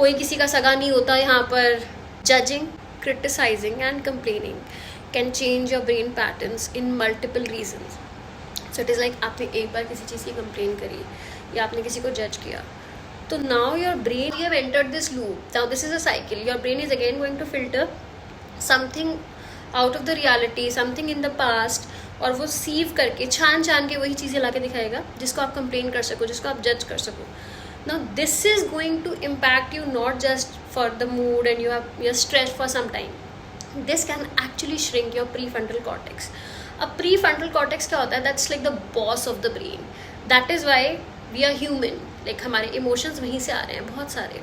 कोई किसी का सगा नहीं होता यहाँ पर. Judging, criticizing and complaining can change your brain patterns in multiple reasons. So it is like आपने एक बार किसी चीज़ की कंप्लेन करी या आपने किसी को जज किया, तो now your brain, you have entered this loop. Now this is a cycle. Your brain is again going to filter something out of the reality, something in the past, और वो सीव करके छान के वही चीज़ें ला के दिखाएगा जिसको आप कंप्लेन कर सको, जिसको आप जज कर सको. Now this is going to impact you not just for the mood and you're stressed for some time. This can actually shrink your prefrontal cortex. अब prefrontal cortex क्या होता है? That's like the boss of the brain. That is why we are human. Like हमारे emotions वहीं से आ रहे हैं बहुत सारे.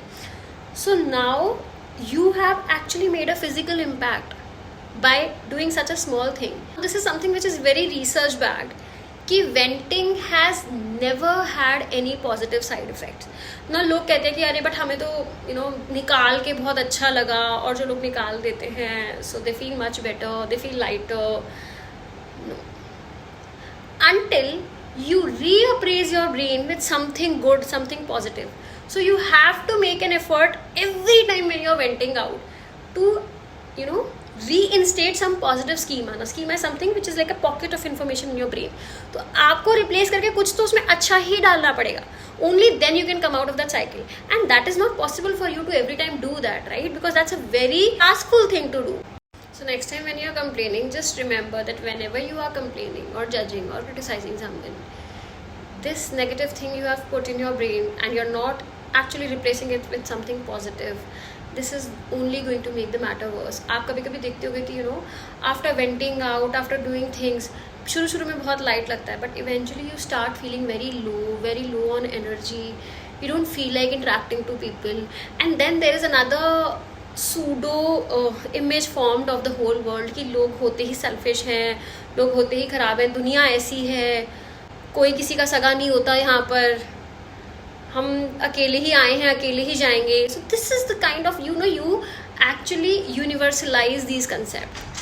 So now you have actually made a physical impact by doing such a small thing. This is something which is very research backed. कि venting has never had any positive side effects ना. लोग कहते हैं कि अरे but हमें तो निकाल के बहुत अच्छा लगा, और जो लोग निकाल देते हैं so they feel much better, they feel lighter. No, until you reappraise your brain with something good, something positive. So you have to make an effort every time when you're venting out to, reinstate some positive schema. ना schema is something which is like a pocket of information in your brain. तो आपको replace करके कुछ तो उसमें अच्छा ही डालना पड़ेगा. Only then you can come out of that cycle. And that is not possible for you to every time do that, right? Because that's a very taskful thing to do. So next time when you are complaining, just remember that whenever you are complaining or judging or criticizing someone, this negative thing you have put in your brain and you're not actually replacing it with something positive, this is only going to make the matter worse. आप कभी कभी देखते होगे कि after venting out, after doing things, शुरू में बहुत light लगता है, but eventually you start feeling very low on energy. You don't feel like interacting to people, and then there is another pseudo image formed of the whole world कि लोग होते ही selfish हैं, लोग होते ही खराब हैं, दुनिया ऐसी है, कोई किसी का सगा नहीं होता यहाँ पर, हम अकेले ही आए हैं अकेले ही जाएंगे. So this is the kind of you actually universalize these concepts.